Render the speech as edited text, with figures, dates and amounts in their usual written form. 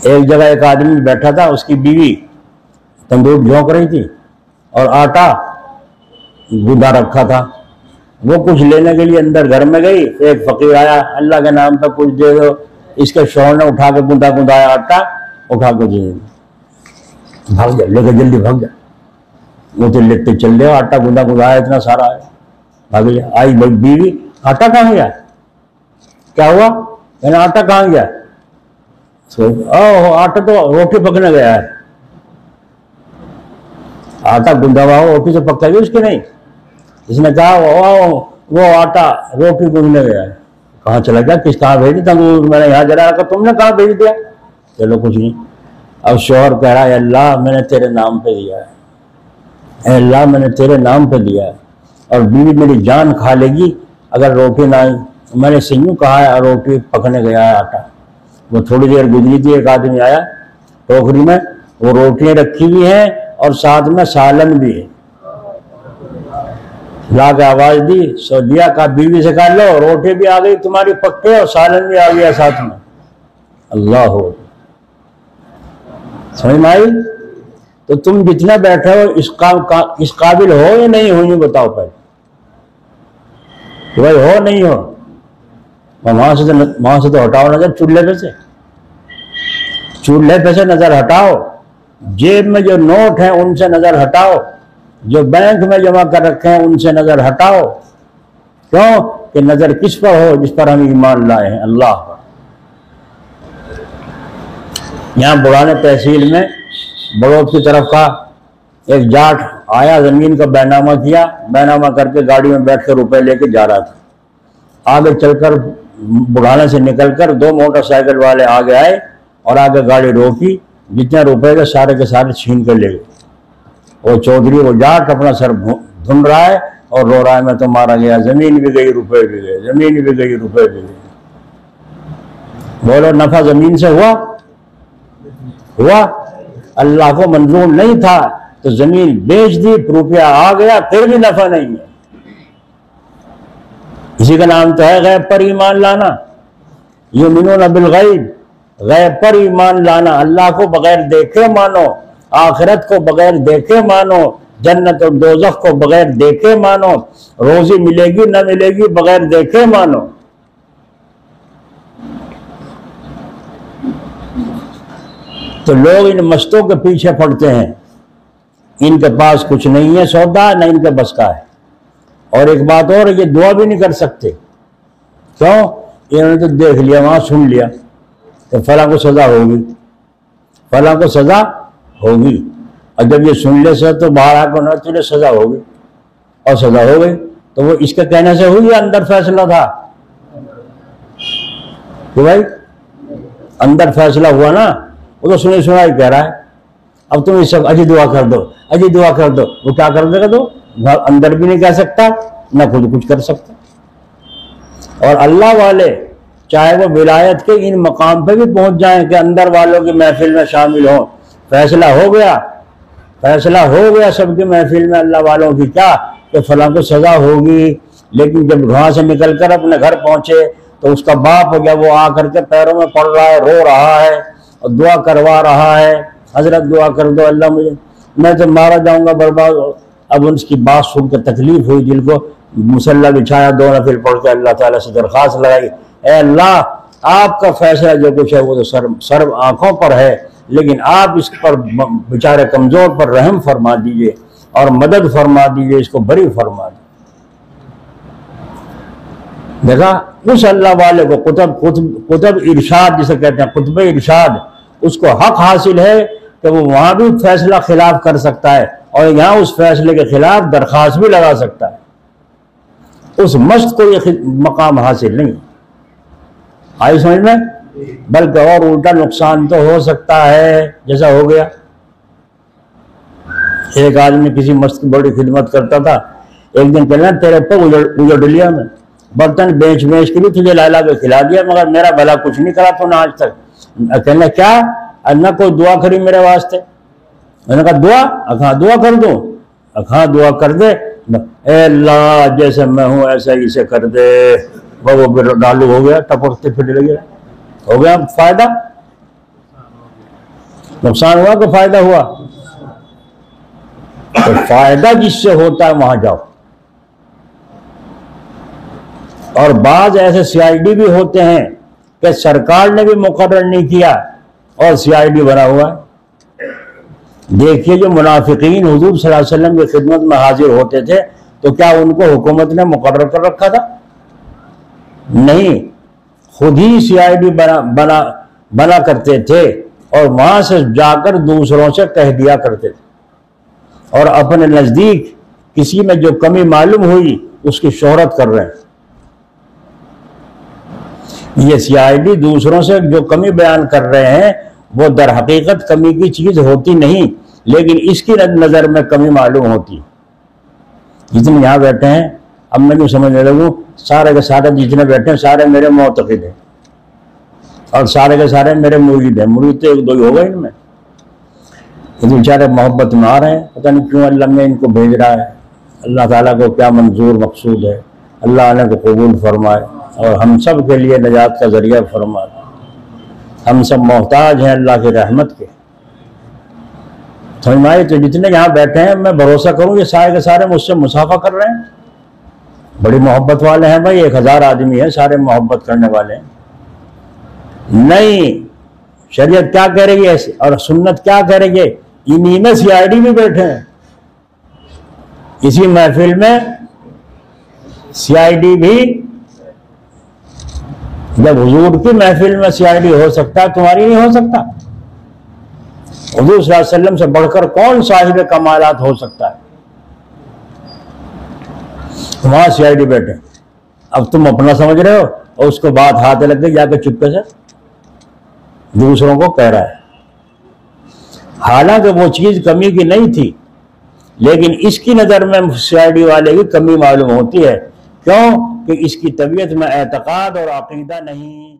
ایک جگہ ایک آدمی بیٹھا تھا، اس کی بیوی تندور جھونک رہی تھی اور آٹا گودا رکھا تھا. وہ کچھ لینے کے لیے اندر گھر میں گئی، ایک فقیر آیا، اللہ کے نام پہ کچھ دے دو. اس کے شوہر نے اٹھا کے گندا آٹا اٹھا کے دے دیا. بھاگ جا، لے کے جلدی بھاگ جا. وہ تو لیتے چل رہے، آٹا گندا اتنا سارا ہے. بھاگ جا. آئی بیوی، آٹا کہاں گیا؟ کیا ہوا؟ میں نے آٹا کہاں گیا؟ آٹا تو روٹی پکنے گیا ہے. آٹا گندا ہوا روٹی تو پکا گی اس کی نہیں. اس نے کہا وہ آٹا روٹی گوندنے گیا ہے. کہاں چلا گیا؟ کہاں بھیج دیا؟ میں نے یہاں جلا رکھا، تم نے کہاں بھیج دیا؟ چلو کچھ نہیں. اب شوہر کہہ رہا ہے اللہ میں نے تیرے نام پہ دیا ہے، اے اللہ میں نے تیرے نام پہ دیا ہے، اور بیوی میری جان کھا لے گی اگر روٹی نہ آئی. میں نے سیوں کہا ہے روٹی پکنے گیا ہے آٹا. وہ تھوڑی دیر گزری تھی، ایک آدمی آیا ٹوکری میں، وہ روٹیاں رکھی ہوئی ہیں اور ساتھ میں سالن بھی ہے. لا کے آواز دی، سو دیا. کہا بیوی سے کہا لو روٹی بھی آ گئی تمہاری پکے اور سالن بھی آ گیا ساتھ میں. اللہ ہو. سمجھ میں آئی؟ تو تم جتنا بیٹھے ہو اس قابل ہو یا نہیں ہو، یہ بتاؤ پہلے کہ بھائی ہو نہیں ہو. وہاں سے تو ہٹاؤ نظر، چولہے پہ سے نظر ہٹاؤ. جیب میں جو نوٹ ہیں ان سے نظر ہٹاؤ. جو بینک میں جمع کر رکھے ہیں ان سے نظر ہٹاؤ. کیوں کہ نظر کس پر ہو؟ جس پر ہم ایمان لائے ہیں، اللہ پر. یہاں بڑھانے تحصیل میں بڑوت کی طرف کا ایک جاٹ آیا، زمین کا بینامہ کیا، بینامہ کر کے گاڑی میں بیٹھ کے روپے لے کے جا رہا تھا. آگے چل کر بڑھانے سے نکل کر دو موٹر سائیکل والے آگے آئے اور آگے گاڑی روکی. جتنے روپے کے سارے چھین کر لے گئے. وہ چودھری، وہ جاٹ اپنا سر دھن رہا ہے اور رو رہا ہے میں تو مارا گیا، زمین بھی گئی روپے بھی گئے، زمین بھی گئی روپے بھی گئے. بولو نفع زمین سے ہوا؟ اللہ کو منظور نہیں تھا تو زمین بیچ دی، روپیہ آ گیا، پھر بھی نفع نہیں ہے. اسی کا نام تو ہے غیب پر ایمان لانا. یؤمنون بالغیب، غیب پر ایمان لانا. اللہ کو بغیر دیکھے مانو، آخرت کو بغیر دیکھے مانو، جنت اور دوزخ کو بغیر دیکھے مانو، روزی ملے گی نہ ملے گی بغیر دیکھے مانو. تو لوگ ان مستوں کے پیچھے پڑتے ہیں، ان کے پاس کچھ نہیں ہے سودا، نہ ان کے بس کا ہے. اور ایک بات اور، یہ دعا بھی نہیں کر سکتے. کیوں؟ انہوں نے تو دیکھ لیا، وہاں سن لیا کہ فلاں کو سزا ہوگی، فلاں کو سزا ہوگی. اور جب یہ سن لے سے تو باہر آ کر تجھے سزا ہوگی، اور سزا ہو گئی. تو وہ اس کے کہنے سے ہوئی یا اندر فیصلہ تھا؟ کہ بھائی اندر فیصلہ ہوا نا، وہ تو سنی سنا ہی کہہ رہا ہے. اب تم اس سب اجی دعا کر دو، اجی دعا کر دو، وہ کیا کر دے گا؟ تو اندر بھی نہیں کہہ سکتا، نہ خود کچھ کر سکتا. اور اللہ والے چاہے وہ ولایت کے ان مقام پہ بھی پہنچ جائیں کہ اندر والوں کی محفل میں شامل ہوں، فیصلہ ہو گیا سب کی محفل میں اللہ والوں کی کیا کہ فلاں کو سزا ہوگی. لیکن جب وہاں سے نکل کر اپنے گھر پہنچے تو اس کا باپ ہو گیا، وہ آ کر کے پیروں میں پڑ رہا ہے، رو رہا ہے اور دعا کروا رہا ہے، حضرت دعا کر دو، اللہ مجھے، میں تو مارا جاؤں گا، برباد. اب ان کی بات سن کے تکلیف ہوئی دل کو، مصلی بچھایا، 2 نفل پڑھ کے اللہ تعالیٰ سے درخواست لگائی، اے اللہ آپ کا فیصلہ جو کچھ ہے وہ تو سر آنکھوں پر ہے، لیکن آپ اس پر بیچارے کمزور پر رحم فرما دیجئے اور مدد فرما دیجئے، اس کو بری فرما دیجئے. دیکھا اس اللہ والے کو قطب ارشاد جسے کہتے ہیں، قطب ارشاد، اس کو حق حاصل ہے کہ وہ وہاں بھی فیصلہ خلاف کر سکتا ہے اور یہاں اس فیصلے کے خلاف درخواست بھی لگا سکتا ہے. اس مشق کو یہ مقام حاصل نہیں. آئی سمجھ میں؟ بلکہ اور الٹا نقصان تو ہو سکتا ہے جیسا ہو گیا. ایک آدمی کسی مشق کی بڑی خدمت کرتا تھا، ایک دن کہنا تیرے پہ اجڑ لیا، میں برتن بیچ کے بھی تجھے لا کے کھلا دیا مگر میرا بھلا کچھ نہیں کرا تو نہ آج تک. کہنا کیا؟ نہ کوئی دعا کری میرے واسطے. میں نے کہا دعا؟ دعا کر دوں؟ دعا کر دے. اے اللہ جیسے میں ہوں ایسا ہی اسے کر دے. وہ ڈالو ہو گیا، ٹپکتے پھر لگے، ہو گیا فائدہ. نقصان ہوا کہ فائدہ ہوا؟ تو فائدہ جس سے ہوتا ہے وہاں جاؤ. اور بعض ایسے سی آئی ڈی بھی ہوتے ہیں کہ سرکار نے بھی مقرر نہیں کیا اور سی آئی ڈی بنا ہوا ہے. دیکھیے جو منافقین حضور صلی اللہ علیہ وسلم کی خدمت میں حاضر ہوتے تھے تو کیا ان کو حکومت نے مقرر کر رکھا تھا؟ نہیں، خود ہی سی آئی ڈی بنا کرتے تھے اور وہاں سے جا کر دوسروں سے کہہ دیا کرتے تھے، اور اپنے نزدیک کسی میں جو کمی معلوم ہوئی اس کی شہرت کر رہے ہیں. یہ سی آئی ڈی دوسروں سے جو کمی بیان کر رہے ہیں وہ در حقیقت کمی کی چیز ہوتی نہیں، لیکن اس کی نظر میں کمی معلوم ہوتی. جتنے یہاں بیٹھے ہیں، اب میں جو سمجھنے لگوں سارے کے سارے جتنے بیٹھے ہیں سارے میرے معتقد ہیں اور سارے کے سارے میرے مرید ہیں. مرید تو ایک دو ہی ہوگا ان میں. یہ بیچارے محبت میں آ رہے ہیں، پتہ نہیں کیوں اللہ نے ان کو بھیج رہا ہے. اللہ تعالیٰ کو کیا منظور مقصود ہے، اللہ انہیں کو قبول فرمائے اور ہم سب کے لیے نجات کا ذریعہ فرمائے. ہم سب محتاج ہیں اللہ کی رحمت کے. سمجھ میں آئی؟ تو جتنے یہاں بیٹھے ہیں میں بھروسہ کروں یہ سارے کے سارے مجھ سے مصافحہ کر رہے ہیں. بڑی محبت والے ہیں بھائی، 1000 آدمی ہیں سارے محبت کرنے والے ہیں. نہیں، شریعت کیا کہہ رہی ہے اور سنت کیا کہہ رہی ہے؟ انہی میں سی آئی ڈی بھی بیٹھے ہیں. اسی محفل میں سی آئی ڈی بھی، جب حضور کی محفل میں سی آئی ڈی ہو سکتا ہے تمہاری نہیں ہو سکتا؟ حضور صلی اللہ علیہ وسلم سے بڑھ کر کون صاحب کمالات ہو سکتا ہے؟ وہاں سی آئی ڈی بیٹھے، اب تم اپنا سمجھ رہے ہو اور اس کو بات ہاتھ لگ گئی، جا کے چپکے سے دوسروں کو کہہ رہا ہے. حالانکہ وہ چیز کمی کی نہیں تھی، لیکن اس کی نظر میں سی آئی ڈی والے کی کمی معلوم ہوتی ہے. کیوں کہ اس کی طبیعت میں اعتقاد اور عقیدہ نہیں.